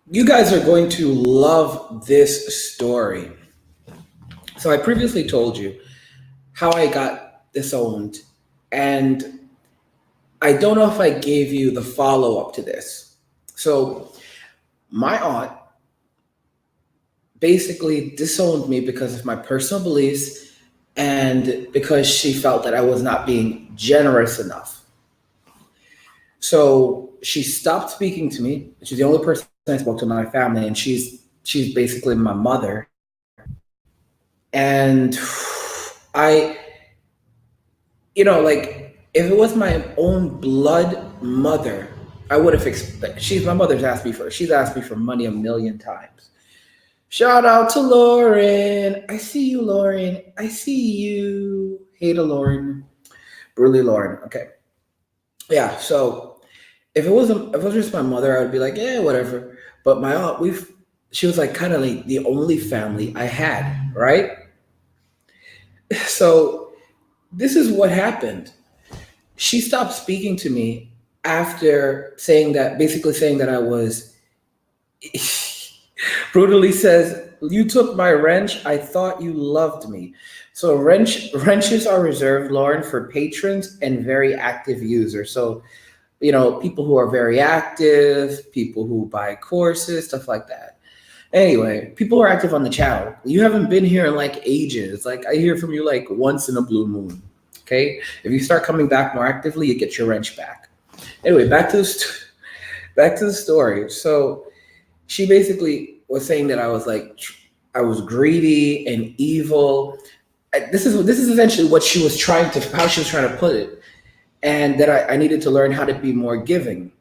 You guys are going to love this story. So, I previously told you how I got disowned, and I don't know if I gave you the follow up to this. So, my aunt basically disowned me because of my personal beliefs and because she felt that I was not being generous enough. So, she stopped speaking to me. She's the only person I spoke to in my family, and she's basically my mother. And I, like if it was my own blood mother, I would have expected. She's my mother's asked me for. She's asked me for money a million times. Shout out to Lauren. I see you, Lauren. I see you. Hey to Lauren. Burley Lauren. Okay. Yeah. So if it was just my mother, I would be like, yeah, whatever. But my aunt, she was like kind of like the only family I had, right? So this is what happened. She stopped speaking to me after basically saying that I was, brutally says, you took my wrench. I thought you loved me. So wrenches are reserved, Lauren, for patrons and very active users. So, people who are very active, people who buy courses, stuff like that. Anyway, people who are active on the channel. You haven't been here in like ages. Like I hear from you like once in a blue moon. Okay, if you start coming back more actively, you get your wrench back. Anyway, back to the story. So she basically was saying that I was like I was greedy and evil. This is essentially what she was trying to how she was trying to put it, and that I needed to learn how to be more giving.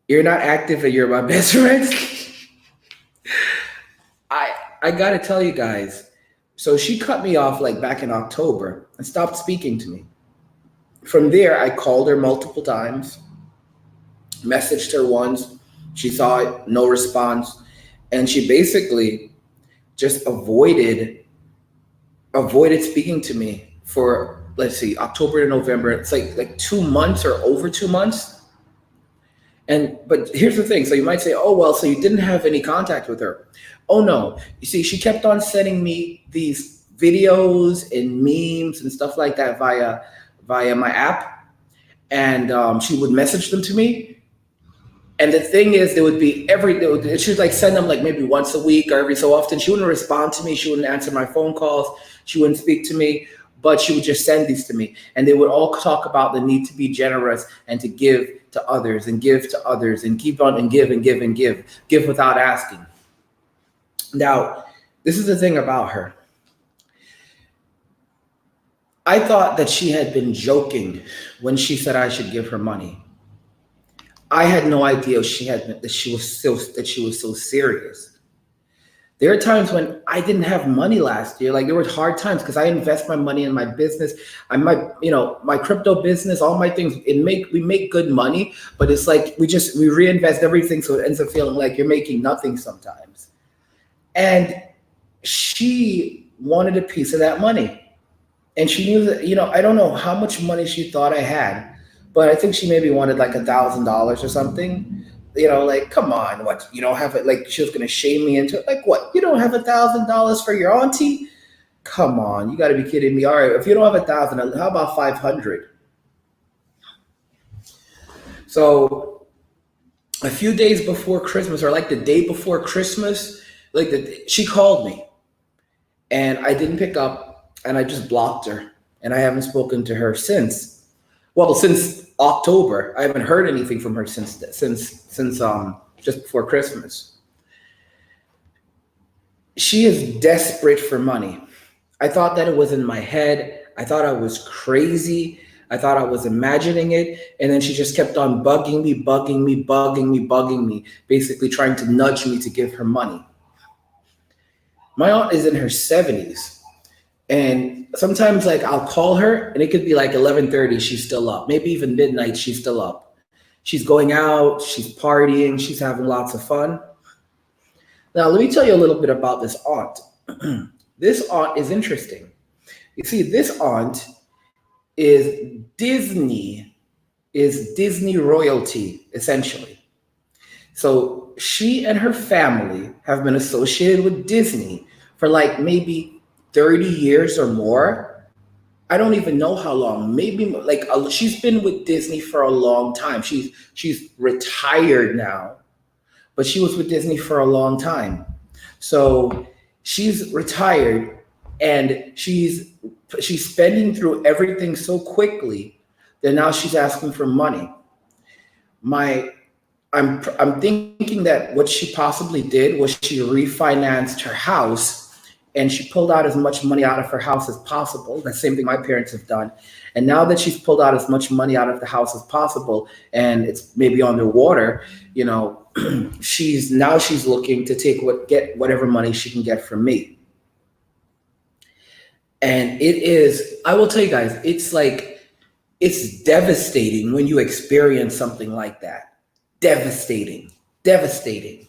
You're not active, and you're my best friend. I I gotta tell you guys. So she cut me off like back in October and stopped speaking to me. From there, I called her multiple times, messaged her once. She saw it, no response, and she basically just avoided speaking to me for, let's see, October to November. It's like 2 months or over 2 months. And but here's the thing. So you might say, oh well, so you didn't have any contact with her. Oh no. You see, she kept on sending me these videos and memes and stuff like that via my app, and she would message them to me. And the thing is, she would like send them like maybe once a week or every so often. She wouldn't respond to me. She wouldn't answer my phone calls. She wouldn't speak to me, but she would just send these to me. And they would all talk about the need to be generous and to give to others and give to others and keep on and give and give and give without asking. Now, this is the thing about her. I thought that she had been joking when she said I should give her money. I had no idea that she was so serious. There are times when I didn't have money last year. Like there were hard times because I invest my money in my business. My crypto business, all my things. We make good money, but it's like we reinvest everything, so it ends up feeling like you're making nothing sometimes. And she wanted a piece of that money, and she knew that I don't know how much money she thought I had, but I think she maybe wanted like $1,000 or something. Like come on, what, you don't have it? Like she was gonna shame me into it. Like what? You don't have $1,000 for your auntie? Come on, you got to be kidding me. All right, if you don't have 1,000, how about 500? So a few days before Christmas, or like the day before Christmas, she called me, and I didn't pick up, and I just blocked her, and I haven't spoken to her since. Well, since October, I haven't heard anything from her since just before Christmas. She is desperate for money. I thought that it was in my head. I thought I was crazy. I thought I was imagining it. And then she just kept on bugging me, bugging me, bugging me, bugging me, basically trying to nudge me to give her money. My aunt is in her 70s. And sometimes like I'll call her and it could be like 11:30, she's still up. Maybe even midnight, she's still up. She's going out, she's partying, she's having lots of fun. Now, let me tell you a little bit about this aunt. This aunt is interesting. You see, this aunt is Disney, is Disney royalty, essentially. So she and her family have been associated with Disney for like maybe 30 years or more. I don't even know how long. Maybe like she's been with Disney for a long time. She's retired now, but she was with Disney for a long time. So she's retired and she's spending through everything so quickly that now she's asking for money. My I'm thinking that what she possibly did was she refinanced her house and she pulled out as much money out of her house as possible. The same thing my parents have done. And now that she's pulled out as much money out of the house as possible and it's maybe underwater, you know, she's looking to get whatever money she can get from me. And it is, I will tell you guys, it's devastating when you experience something like that. Devastating. Devastating.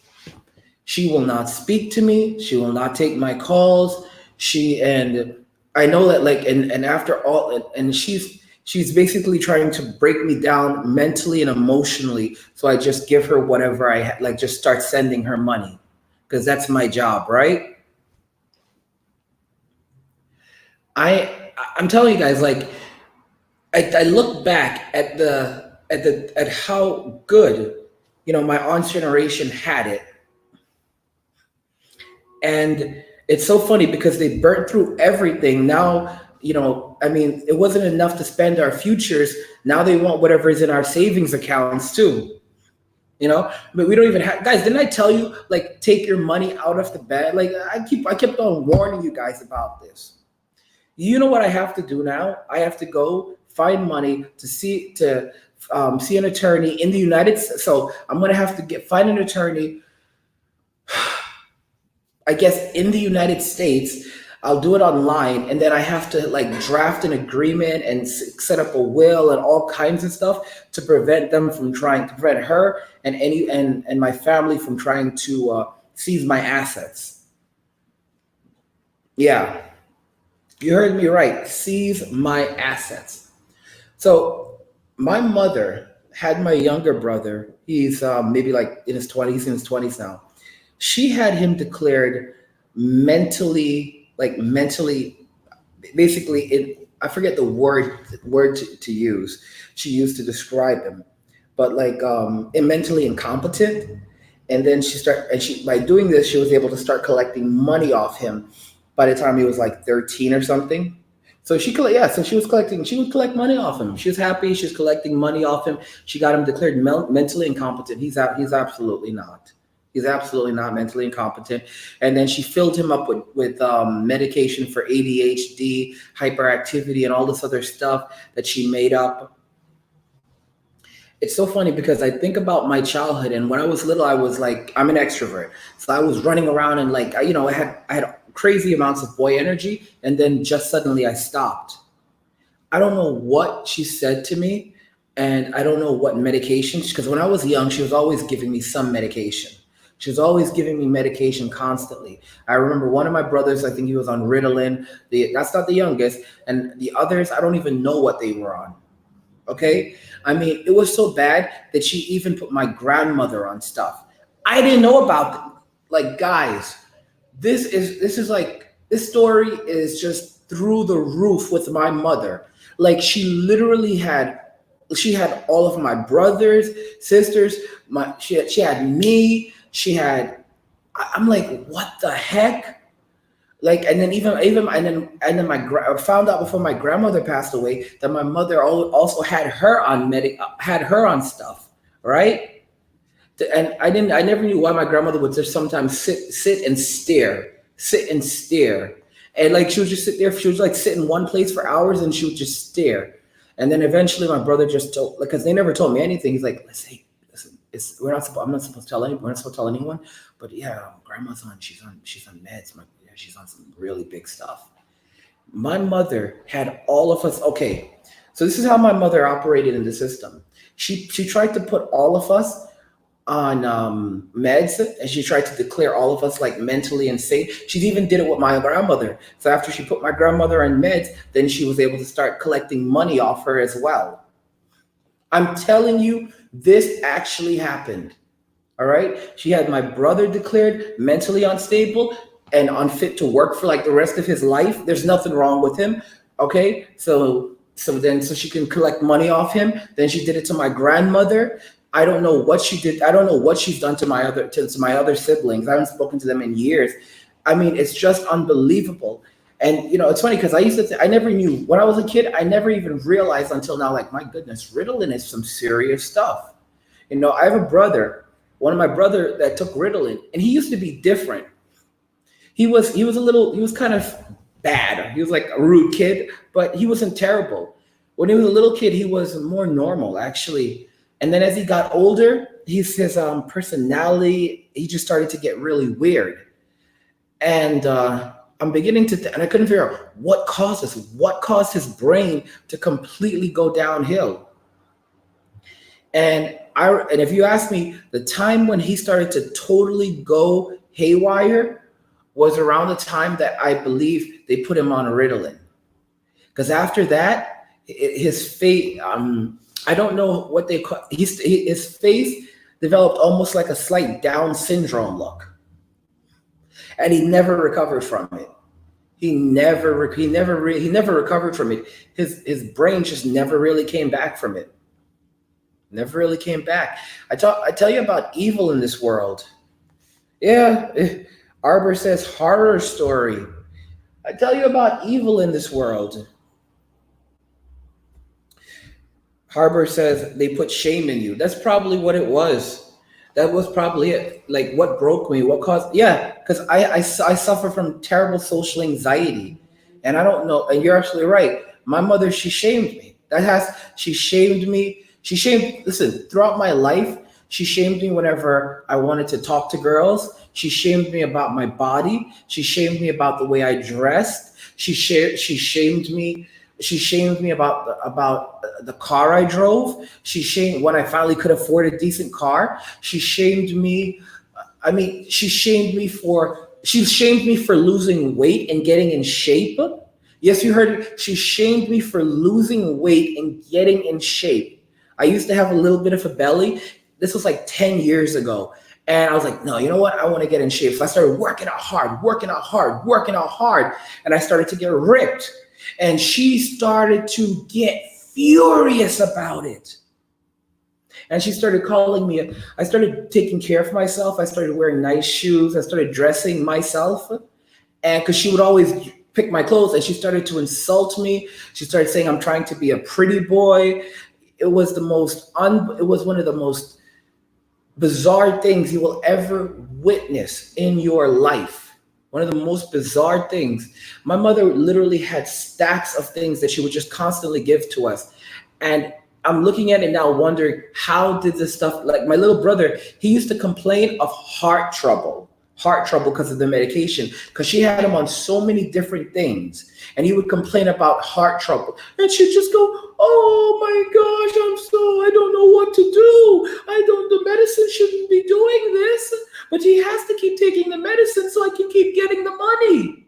She will not speak to me. She will not take my calls. And I know that like and after all and she's basically trying to break me down mentally and emotionally. So I just give her whatever like just start sending her money because that's my job, right? I'm telling you guys, like I look back at how good, you know, my aunt's generation had it. And it's so funny because they burnt through everything. Now, you know, I mean, it wasn't enough to spend our futures. Now they want whatever is in our savings accounts too. You know, but we don't even have guys. Didn't I tell you like take your money out of the bed? Like I kept on warning you guys about this. You know what I have to do now? I have to go find money see an attorney in the United States. So I'm gonna have to find an attorney, I guess, in the United States. I'll do it online, and then I have to like draft an agreement and set up a will and all kinds of stuff to prevent them from trying to prevent her and and my family from trying to seize my assets. Yeah, you heard me right. Seize my assets. So my mother had my younger brother. He's maybe like in his 20s, now. She had him declared mentally, basically, I forget the word to use. She used to describe him, but like mentally incompetent. And then she by doing this, she was able to start collecting money off him by the time he was like 13 or something. So so she would collect money off him. She was happy. She's collecting money off him. She got him declared mentally incompetent. He's absolutely not. He's absolutely not mentally incompetent. And then she filled him up with medication for ADHD, hyperactivity, and all this other stuff that she made up. It's so funny because I think about my childhood, and when I was little, I was like, I'm an extrovert, so I was running around and like, you know, I had crazy amounts of boy energy, and then just suddenly I stopped. I don't know what she said to me, and I don't know what medication. Because when I was young, she was always giving me some medication. She was always giving me medication constantly. I remember one of my brothers, I think he was on Ritalin. That's not the youngest, and the others, I don't even know what they were on. Okay. I mean, it was so bad that she even put my grandmother on stuff. I didn't know about them. Like, guys, this story is just through the roof with my mother. Like, she had all of my brothers, sisters, she had me, I'm like, what the heck? Like, and then I found out before my grandmother passed away that my mother also had her on stuff, right? And I never knew why my grandmother would just sometimes sit and stare, and like she would just sit there. She would like sit in one place for hours, and she would just stare. And then eventually, my brother just told, like, because they never told me anything. He's like, listen, I'm not supposed to tell anyone. We're not supposed to tell anyone. But yeah, grandma's she's on meds. She's on some really big stuff. My mother had all of us. Okay, so this is how my mother operated in the system. She tried to put all of us on meds, and she tried to declare all of us like mentally insane. She even did it with my grandmother. So after she put my grandmother on meds, then she was able to start collecting money off her as well. I'm telling you, this actually happened. All right. She had my brother declared mentally unstable and unfit to work for like the rest of his life. There's nothing wrong with him. Okay. So she can collect money off him. Then she did it to my grandmother. I don't know what she did. I don't know what she's done to my other siblings. I haven't spoken to them in years. I mean, it's just unbelievable. And it's funny because I never knew when I was a kid. I never even realized until now. Like, my goodness, Ritalin is some serious stuff. I have a brother, one of my brother that took Ritalin, and he used to be different. He was kind of bad. He was like a rude kid, but he wasn't terrible. When he was a little kid, he was more normal actually. And then as he got older, his personality, he just started to get really weird. And I'm beginning to, and I couldn't figure out what caused his brain to completely go downhill. And if you ask me, the time when he started to totally go haywire was around the time that I believe they put him on Ritalin. Because after that, his face, I don't know what they call, his face developed almost like a slight Down syndrome look, and he never recovered from it. He never recovered from it. His brain just never really came back from it. Never really came back. I tell you about evil in this world. Yeah, Arbor says horror story. I tell you about evil in this world. Harbor says they put shame in you. That's probably what it was. That was probably it. Like, what broke me, what caused, yeah, because I suffer from terrible social anxiety. And I don't know, and you're absolutely right. My mother, she shamed me. She shamed me. Listen, throughout my life, she shamed me whenever I wanted to talk to girls. She shamed me about my body. She shamed me about the way I dressed. She shamed me. She shamed me about the car I drove. She shamed when I finally could afford a decent car. She shamed me. I mean, she shamed me for losing weight and getting in shape. Yes, you heard it. She shamed me for losing weight and getting in shape. I used to have a little bit of a belly. This was like 10 years ago. And I was like, no, you know what? I want to get in shape. So I started working out hard, and I started to get ripped. And she started to get furious about it. And she started calling me. I started taking care of myself. I started wearing nice shoes. I started dressing myself. And because she would always pick my clothes, and she started to insult me. She started saying I'm trying to be a pretty boy. It was one of the most bizarre things you will ever witness in your life. One of the most bizarre things. My mother literally had stacks of things that she would just constantly give to us. And I'm looking at it now wondering, how did this stuff, like my little brother, he used to complain of heart trouble because of the medication, because she had him on so many different things. And he would complain about heart trouble. And she'd just go, oh my gosh, I don't know what to do. The medicine shouldn't be doing this, but he has to keep taking the medicine so I can keep getting the money.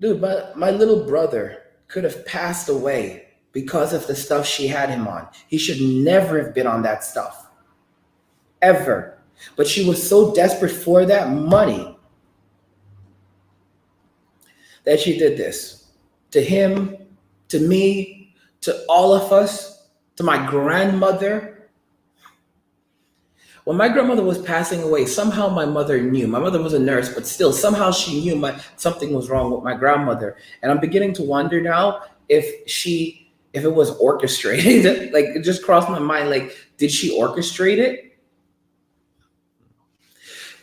Dude, my little brother could have passed away because of the stuff she had him on. He should never have been on that stuff. Ever. But she was so desperate for that money that she did this to him, to me, to all of us, to my grandmother. When my grandmother was passing away, somehow my mother knew. My mother was a nurse, but still, somehow she knew something was wrong with my grandmother. And I'm beginning to wonder now if it was orchestrated. Like, it just crossed my mind, like, did she orchestrate it?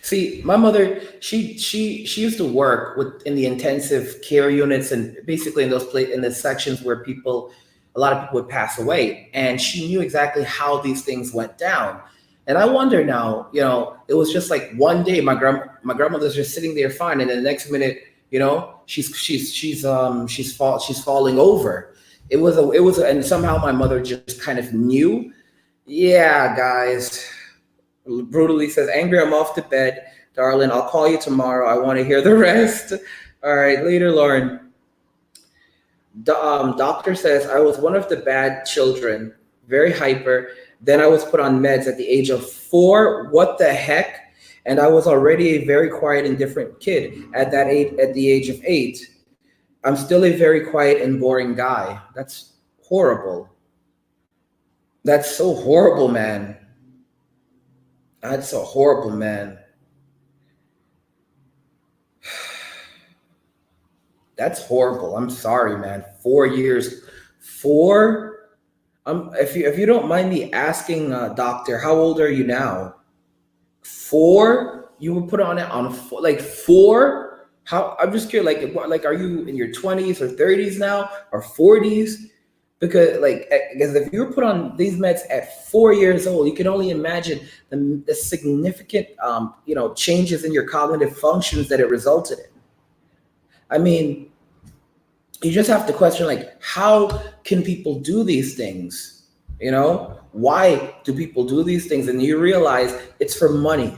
See, my mother, she used to work in the intensive care units, and basically in the sections where a lot of people would pass away, and she knew exactly how these things went down. And I wonder now, it was just like one day my grandmother's just sitting there fine, and then the next minute, she's falling over. And somehow my mother just kind of knew. Yeah, guys. Brutally says, angry, I'm off to bed. Darling, I'll call you tomorrow. I want to hear the rest. All right, later, Lauren. Doctor says, I was one of the bad children, very hyper. Then I was put on meds at the age of 4. What the heck? And I was already a very quiet and different kid at that age. At the age of 8, I'm still a very quiet and boring guy. That's horrible. That's so horrible, man. That's so horrible, man. That's horrible. I'm sorry, man. 4 years. 4. If you don't mind me asking, doctor, how old are you now? 4. You were put on it on like 4. How? I'm just curious. Like, are you in your 20s or 30s now or 40s? Because if you were put on these meds at 4 years old, you can only imagine the significant changes in your cognitive functions that it resulted in. I mean, you just have to question, like, how can people do these things? Why do people do these things? And you realize it's for money.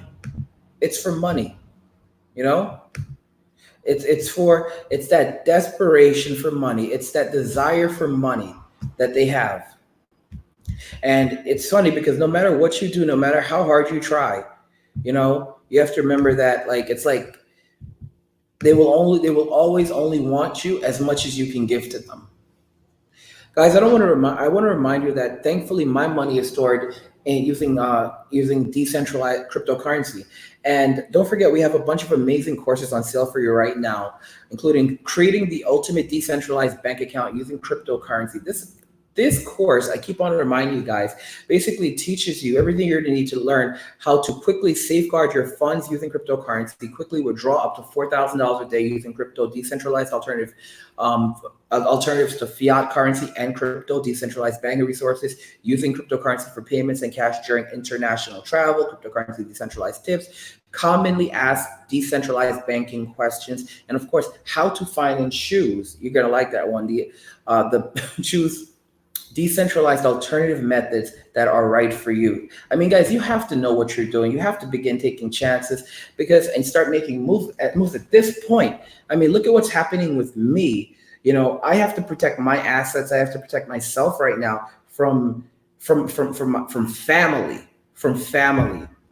It's for money. It's that desperation for money. It's that desire for money that they have. And it's funny because no matter what you do, no matter how hard you try, you have to remember that, like, it's like they will always only want you as much as you can give to them. Guys, I want to remind you that thankfully my money is stored in using decentralized cryptocurrency. And don't forget, we have a bunch of amazing courses on sale for you right now, including creating the ultimate decentralized bank account using cryptocurrency. This course, I keep on reminding you guys, basically teaches you everything you're going to need to learn how to quickly safeguard your funds using cryptocurrency, quickly withdraw up to $4,000 a day using crypto, decentralized alternatives to fiat currency and crypto, decentralized banking resources, using cryptocurrency for payments and cash during international travel, cryptocurrency decentralized tips, commonly asked decentralized banking questions, and of course, how to find and choose. You're going to like that one. Choose decentralized alternative methods that are right for you. I mean, guys, you have to know what you're doing. You have to begin taking chances and start making moves at this point. I mean, look at what's happening with me. I have to protect my assets. I have to protect myself right now from family,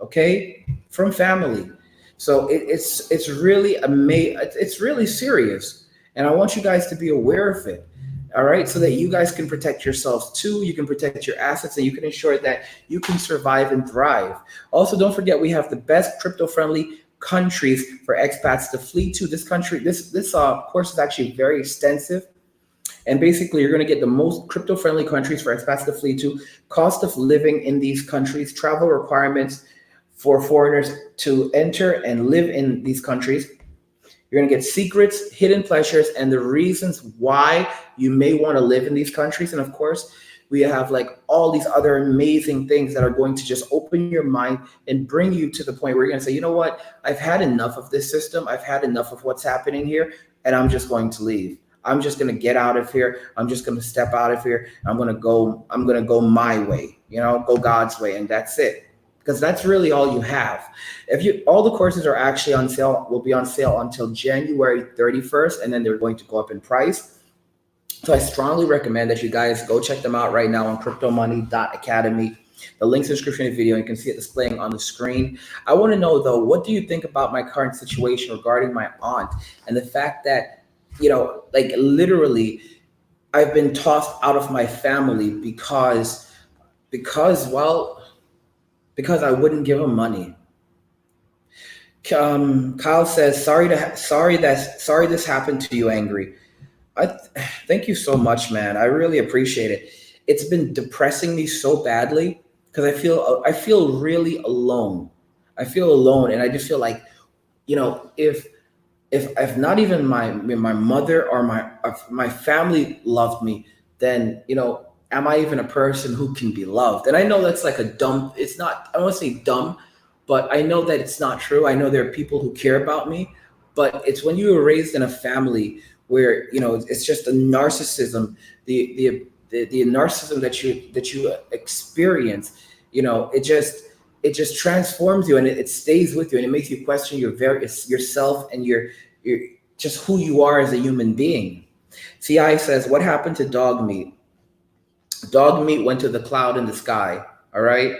okay? From family. So it's really it's really serious. And I want you guys to be aware of it. All right, so that you guys can protect yourselves too, you can protect your assets, and you can ensure that you can survive and thrive. Also, don't forget, we have the best crypto-friendly countries for expats to flee to. This course is actually very extensive, and basically, you're going to get the most crypto-friendly countries for expats to flee to, cost of living in these countries, travel requirements for foreigners to enter and live in these countries. You're going to get secrets, hidden pleasures, and the reasons why you may want to live in these countries. And of course, we have like all these other amazing things that are going to just open your mind and bring you to the point where you're going to say, you know what? I've had enough of this system. I've had enough of what's happening here, and I'm just going to leave. I'm just going to get out of here. I'm just going to step out of here. I'm going to go my way, go God's way. And that's it. Because that's really all you have. All the courses are actually on sale, will be on sale until January 31st, and then they're going to go up in price. So I strongly recommend that you guys go check them out right now on cryptomoney.academy. The link's in the description of the video. You can see it displaying on the screen. I want to know, though, what do you think about my current situation regarding my aunt and the fact that, like, literally, I've been tossed out of my family because I wouldn't give him money. Kyle says, sorry this happened to you, Angry. Thank you so much, man. I really appreciate it. It's been depressing me so badly because I feel really alone. I feel alone, and I just feel like, if not even my mother or my family loved me, then am I even a person who can be loved? And I know that's like it's not, I don't want to say dumb, but I know that it's not true. I know there are people who care about me, but it's when you were raised in a family where, it's just a narcissism, the narcissism that you experience, it just transforms you, and it stays with you, and it makes you question yourself and your just who you are as a human being. CI says, what happened to dog meat? Dog meat went to the cloud in the sky. All right.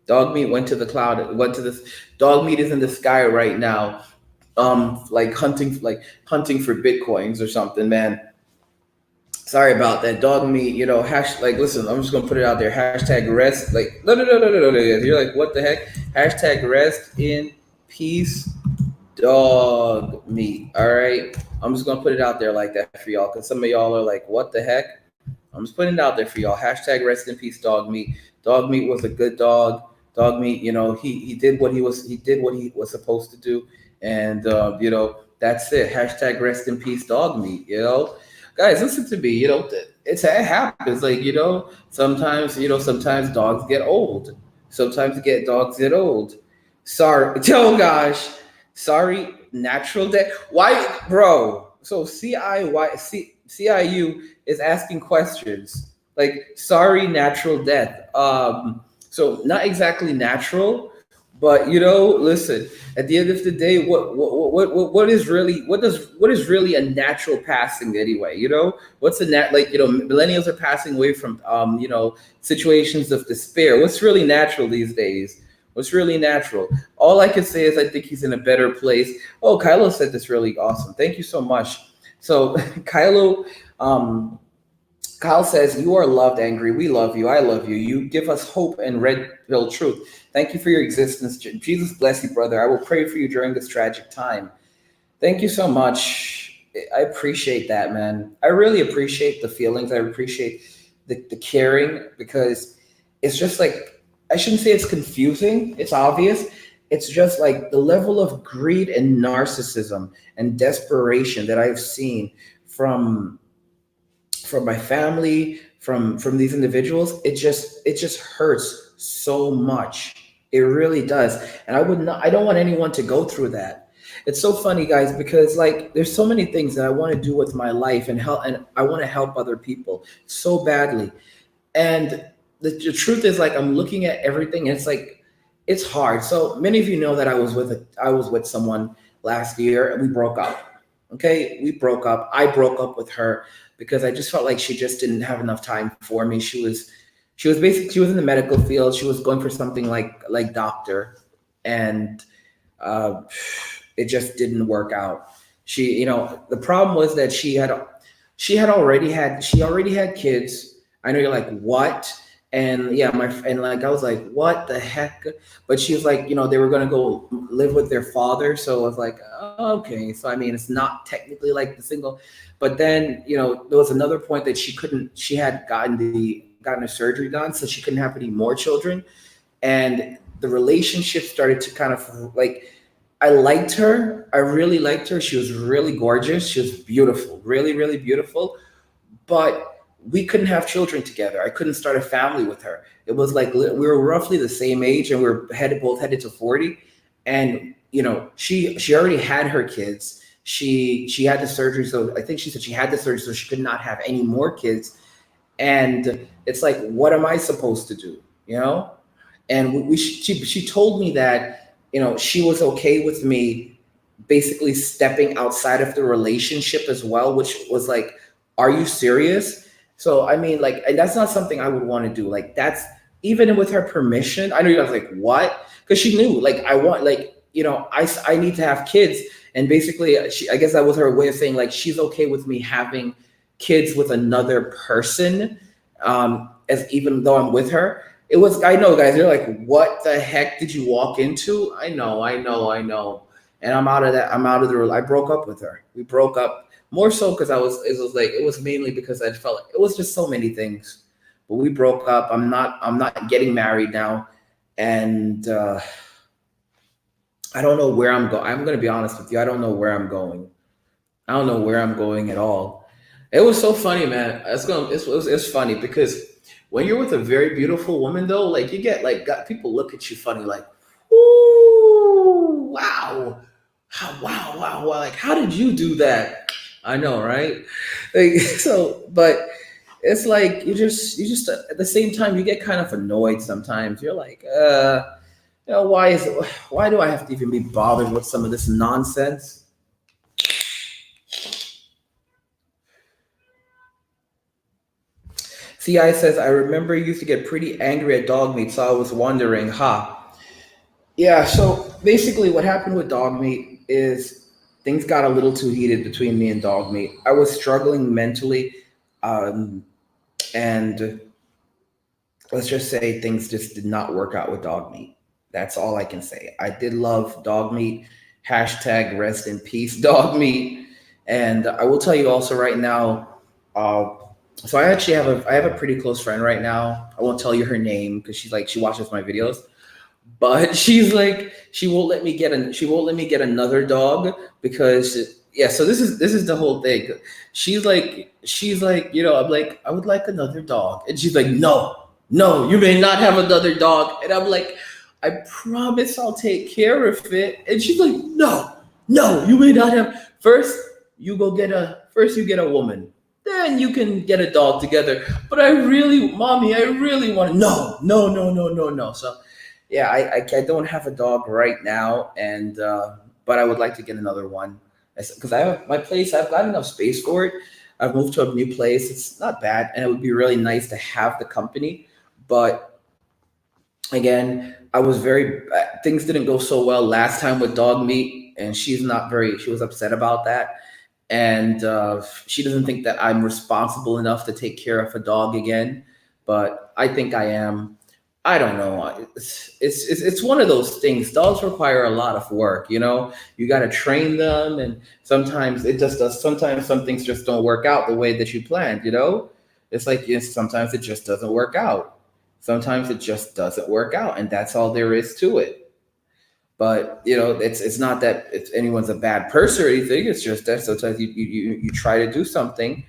Dog meat went to the cloud. Went to this. Dog meat is in the sky right now. Like hunting for bitcoins or something, man. Sorry about that. Dog meat, like listen, I'm just gonna put it out there. Hashtag rest. Like no no no no no no no. You're like, what the heck? Hashtag rest in peace, dog meat. All right. I'm just gonna put it out there like that for y'all, because some of y'all are like, what the heck? I'm just putting it out there for y'all. Hashtag rest in peace, dog meat. Dog meat was a good dog. Dog meat, he did what he was supposed to do, and that's it. Hashtag rest in peace, dog meat. Guys, listen to me. It happens. Like sometimes dogs get old. Sometimes dogs get old. Sorry, oh gosh, sorry, natural death. Why, bro? So CIU is asking questions like, sorry, natural death. So not exactly natural, but listen. At the end of the day, what is really a natural passing anyway? What's a nat like? Millennials are passing away from situations of despair. What's really natural these days? What's really natural? All I can say is I think he's in a better place. Oh, Kylo said this really awesome. Thank you so much. So Kylo, Kyle says, you are loved, Angry. We love you. I love you. You give us hope and red pill truth. Thank you for your existence. Jesus bless you, brother. I will pray for you during this tragic time. Thank you so much. I appreciate that, man. I really appreciate the feelings. I appreciate the caring, because it's just like, I shouldn't say it's confusing. It's obvious. It's just like the level of greed and narcissism and desperation that I've seen from my family, from these individuals. It just hurts so much. It really does. And I don't want anyone to go through that. It's so funny, guys, because like there's so many things that I want to do with my life and help, and I want to help other people so badly. And the truth is, like, I'm looking at everything and it's like it's hard. So many of you know that I was with someone last year and we broke up. Okay, we broke up. I broke up with her because I just felt like she just didn't have enough time for me. She was in the medical field. She was going for something like doctor, and uh, it just didn't work out. The problem was that she already had kids. I know you're like, what? And yeah, and like I was like, what the heck? But she was like, they were gonna go live with their father. So I was like, oh, okay. So I mean, it's not technically like the single, but then there was another point that she couldn't. She had gotten a surgery done, so she couldn't have any more children, and the relationship started to kind of like. I liked her. I really liked her. She was really gorgeous. She was beautiful, really, really beautiful, but we couldn't have children together. I couldn't start a family with her. It was like we were roughly the same age, and we were both headed to 40. And she already had her kids. She had the surgery, so I think she said she had the surgery, so she could not have any more kids. And it's like, what am I supposed to do? And she told me that she was okay with me basically stepping outside of the relationship as well, which was like, are you serious? So I mean, like, and that's not something I would want to do. Like, that's even with her permission. I know you guys like, what? Because she knew, like, I want, like, I need to have kids, and basically, I guess that was her way of saying, like, she's okay with me having kids with another person, as even though I'm with her. It was, I know, guys, you're like, what the heck did you walk into? I know. And I'm out of that. I'm out of the. I broke up with her. We broke up more so because it was mainly because I felt like it was just so many things. But we broke up. I'm not getting married now, and I don't know where I'm going. I'm going to be honest with you. I don't know where I'm going. I don't know where I'm going at all. It was so funny, man. It's funny because when you're with a very beautiful woman, though, like you get like people look at you funny, like, ooh, wow, wow. Like, how did you do that? I know, right? Like, so, but it's like you just at the same time you get kind of annoyed sometimes. You're like, why do I have to even be bothered with some of this nonsense? CI says, I remember you used to get pretty angry at dog meat, so I was wondering, Yeah, so basically what happened with dog meat is things got a little too heated between me and dog meat. I was struggling mentally, um, and let's just say things just did not work out with dog meat. That's all I can say. I did love dog meat. Hashtag rest in peace, dog meat. And I will tell you also right now, uh, so I have a pretty close friend right now. I won't tell you her name because she watches my videos, but she's like she won't let me get another dog because yeah, so this is the whole thing. She's like, I'm like, I would like another dog, and she's like, no, you may not have another dog. And I'm like, I promise I'll take care of it. And she's like, no, you may not have. First you get a woman, then you can get a dog together. But mommy, I really want to. No. So yeah, I don't have a dog right now, and but I would like to get another one because I have my place. I've got enough space for it. I've moved to a new place. It's not bad, and it would be really nice to have the company. But again, I was very things didn't go so well last time with dog meat, and she was upset about that, and she doesn't think that I'm responsible enough to take care of a dog again, but I think I am. I don't know. It's one of those things. Dogs require a lot of work. You got to train them, and sometimes it just does. Sometimes some things just don't work out the way that you planned. It's like sometimes it just doesn't work out. Sometimes it just doesn't work out, and that's all there is to it. But it's not that if anyone's a bad person or anything. It's just that sometimes you try to do something,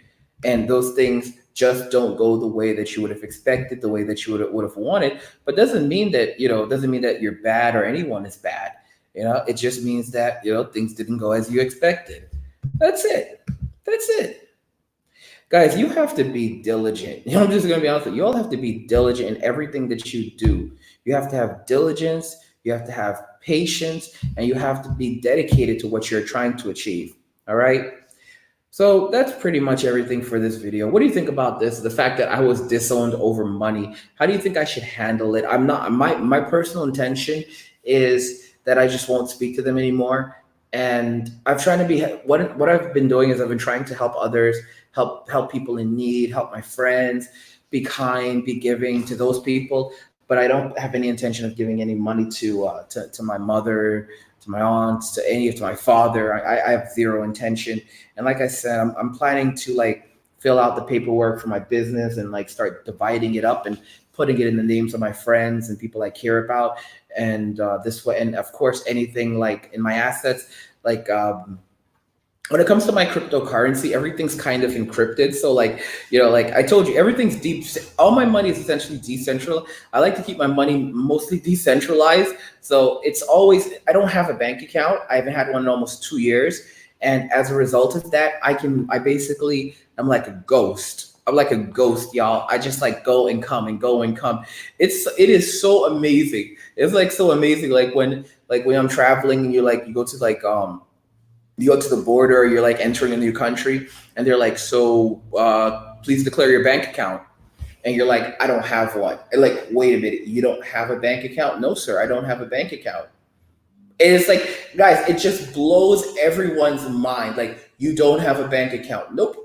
and those things just don't go the way that you would have expected, the way that you would have wanted. But doesn't mean that you're bad or anyone is bad. It just means that things didn't go as you expected. That's it. That's it. Guys, you have to be diligent. I'm just gonna be honest with you. You all have to be diligent in everything that you do. You have to have diligence, you have to have patience, and you have to be dedicated to what you're trying to achieve. All right. So that's pretty much everything for this video. What do you think about this? The fact that I was disowned over money. How do you think I should handle it? I'm not my personal intention is that I just won't speak to them anymore. And I've tried to be what I've been doing is I've been trying to help others, help people in need, help my friends, be kind, be giving to those people. But I don't have any intention of giving any money to my mother, to my aunts, to my father. I have zero intention. And like I said, I'm planning to like fill out the paperwork for my business and like start dividing it up and putting it in the names of my friends and people I care about. And this way, and of course, anything like in my assets, like when it comes to my cryptocurrency, everything's kind of encrypted. So like I told you, everything's deep. All my money is essentially decentralized. I like to keep my money mostly decentralized. So I don't have a bank account. I haven't had one in almost 2 years. And as a result of that, I'm like a ghost. I'm like a ghost, y'all. I just like go and come and go and come. It is so amazing. It's like so amazing. Like when I'm traveling and you go to you go to the border, you're like entering a new country, and they're like, so please declare your bank account. And you're like, I don't have one. And like, wait a minute, you don't have a bank account? No, sir, I don't have a bank account. And it's like, guys, it just blows everyone's mind. Like, you don't have a bank account. Nope.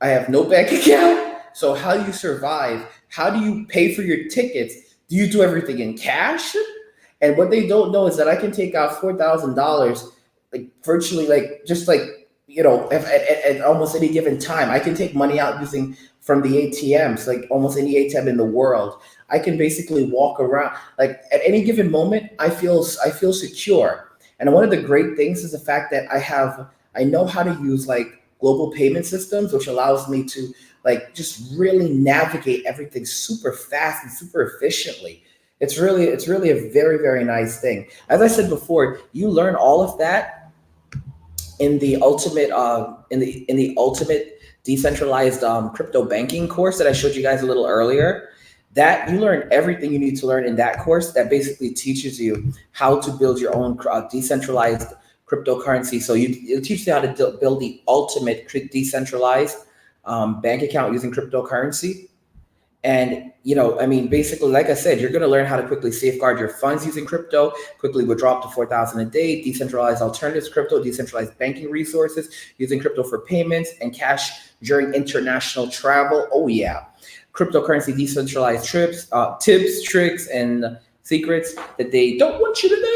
I have no bank account. So how do you survive? How do you pay for your tickets? Do you do everything in cash? And what they don't know is that I can take out $4,000 like virtually like just like at almost any given time. I can take money out using from the ATMs, like almost any ATM in the world. I can basically walk around like at any given moment. I feel secure. And one of the great things is the fact that I know how to use like global payment systems, which allows me to like just really navigate everything super fast and super efficiently. It's really a very, very nice thing. As I said before, you learn all of that in the ultimate decentralized crypto banking course that I showed you guys a little earlier. That you learn everything you need to learn in that course. That basically teaches you how to build your own decentralized cryptocurrency. So it teaches you how to build the ultimate decentralized bank account using cryptocurrency. And, I mean, basically, like I said, you're going to learn how to quickly safeguard your funds using crypto, quickly withdraw up to 4,000 a day, decentralized alternatives crypto, decentralized banking resources, using crypto for payments and cash during international travel. Oh, yeah. Cryptocurrency decentralized tips, tricks, and secrets that they don't want you to know.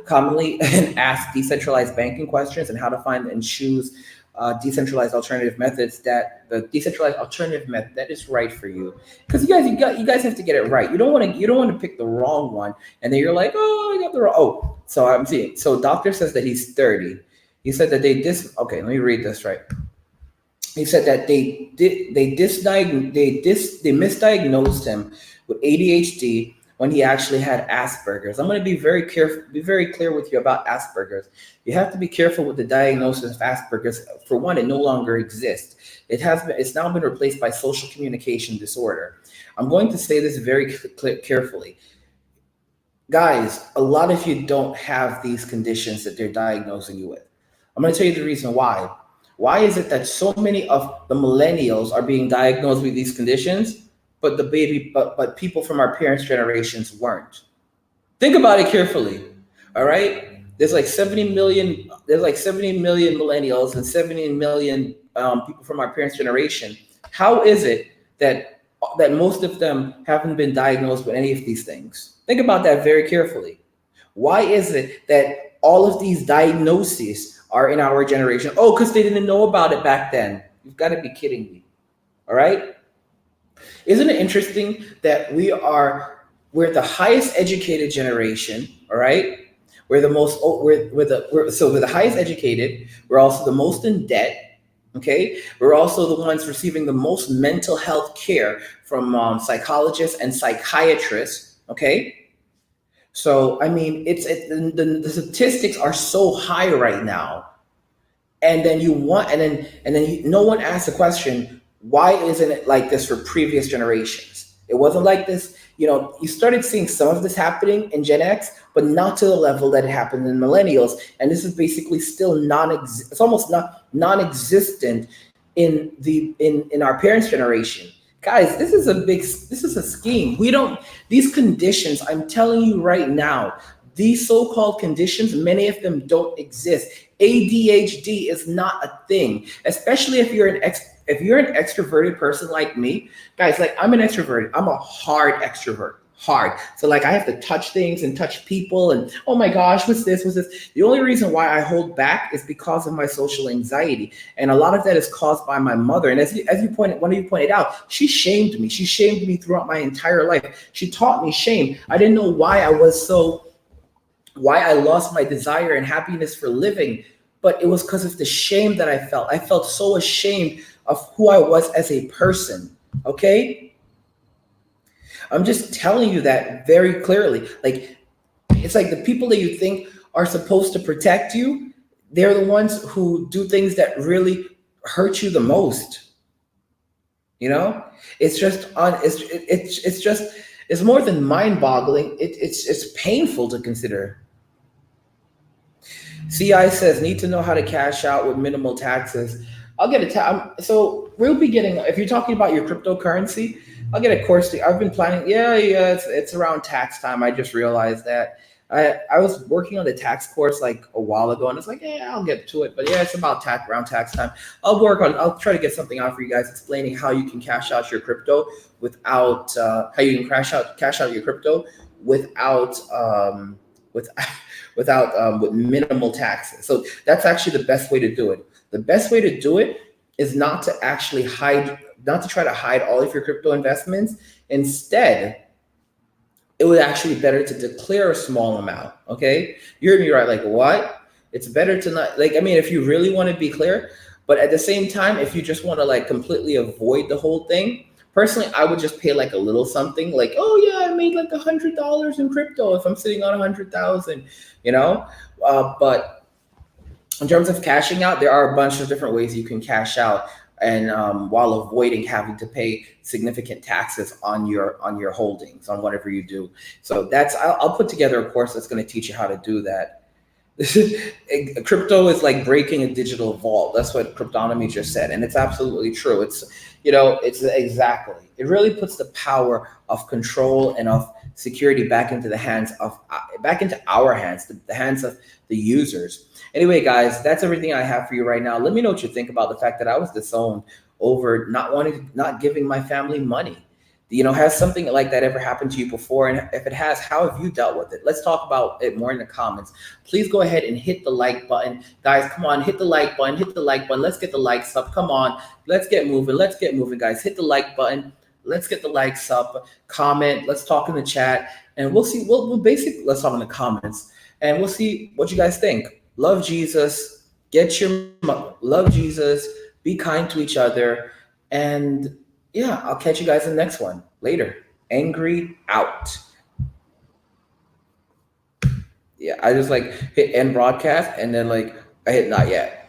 Commonly and ask decentralized banking questions and how to find and choose decentralized alternative methods the decentralized alternative method that is right for you. Because you guys have to get it right. You don't want to pick the wrong one, and then you're like, oh, I got the wrong. Oh, so I'm seeing. So doctor says that he's 30. He said that Okay, let me read this right. He said that they misdiagnosed him with ADHD when he actually had Asperger's. I'm going to be very careful, be very clear with you about Asperger's. You have to be careful with the diagnosis of Asperger's. For one, it no longer exists. It's now been replaced by social communication disorder. I'm going to say this very carefully. Guys, a lot of you don't have these conditions that they're diagnosing you with. I'm going to tell you the reason why. Why is it that so many of the millennials are being diagnosed with these conditions, but people from our parents' generations weren't? Think about it carefully. All right, there's like 70 million. There's like 70 million millennials and 70 million people from our parents' generation. How is it that most of them haven't been diagnosed with any of these things? Think about that very carefully. Why is it that all of these diagnoses are in our generation? Oh, because they didn't know about it back then. You've got to be kidding me. All right. Isn't it interesting that we're the highest educated generation? All right. We're the most, we're the highest educated. We're also the most in debt. Okay. We're also the ones receiving the most mental health care from psychologists and psychiatrists. Okay. So, I mean, the statistics are so high right now. And then no one asks the question, why isn't it like this for previous generations? It wasn't like this. You started seeing some of this happening in Gen X, but not to the level that it happened in millennials. And this is basically still it's almost not non-existent in our parents' generation. Guys, this is a scheme. These conditions, I'm telling you right now, these so-called conditions, many of them don't exist. ADHD is not a thing, especially if you're an extroverted person like me. Guys, like I'm an extrovert. I'm a hard extrovert. Hard. So like I have to touch things and touch people and oh my gosh, what's this? The only reason why I hold back is because of my social anxiety. And a lot of that is caused by my mother. And one of you pointed out, she shamed me. She shamed me throughout my entire life. She taught me shame. I didn't know why I lost my desire and happiness for living, but it was because of the shame that I felt. I felt so ashamed of who I was as a person. Okay? I'm just telling you that very clearly. Like, it's like the people that you think are supposed to protect you, they're the ones who do things that really hurt you the most. It's just it's more than mind-boggling. It's painful to consider. CI says, need to know how to cash out with minimal taxes. I'll get so we'll be getting, if you're talking about your cryptocurrency, I'll get a course. I've been planning. Yeah, it's around tax time. I just realized that. I was working on the tax course like a while ago, and it's like, yeah, I'll get to it. But yeah, it's about around tax time. I'll try to get something out for you guys explaining how you can cash out your crypto without, how you can cash out your crypto without, with minimal taxes. So that's actually the best way to do it. The best way to do it is not to try to hide all of your crypto investments. Instead, it would actually be better to declare a small amount. Okay, you heard me right. Like what? It's better to not, like, I mean, if you really want to be clear, but at the same time, if you just want to like completely avoid the whole thing, personally, I would just pay like a little something, like, oh yeah, I made like $100 in crypto if I'm sitting on 100,000, but in terms of cashing out, there are a bunch of different ways you can cash out, and while avoiding having to pay significant taxes on your holdings, on whatever you do. So I'll put together a course that's going to teach you how to do that. Crypto is like breaking a digital vault. That's what cryptonomy just said, and it's absolutely true. It's exactly. It really puts the power of control and of security back into the hands of back into our hands, the hands of the users. Anyway, guys, that's everything I have for you right now. Let me know what you think about the fact that I was disowned over not giving my family money. Has something like that ever happened to you before? And if it has, how have you dealt with it? Let's talk about it more in the comments. Please go ahead and hit the like button. Guys, come on, hit the like button, hit the like button. Let's get the likes up. Come on, let's get moving. Let's get moving, guys. Hit the like button. Let's get the likes up. Comment. Let's talk in the chat. And we'll see. We'll basically, let's talk in the comments. And we'll see what you guys think. Love Jesus. Love Jesus. Be kind to each other. And yeah, I'll catch you guys in the next one. Later. Angry out. Yeah, I just like hit end broadcast and then like I hit not yet.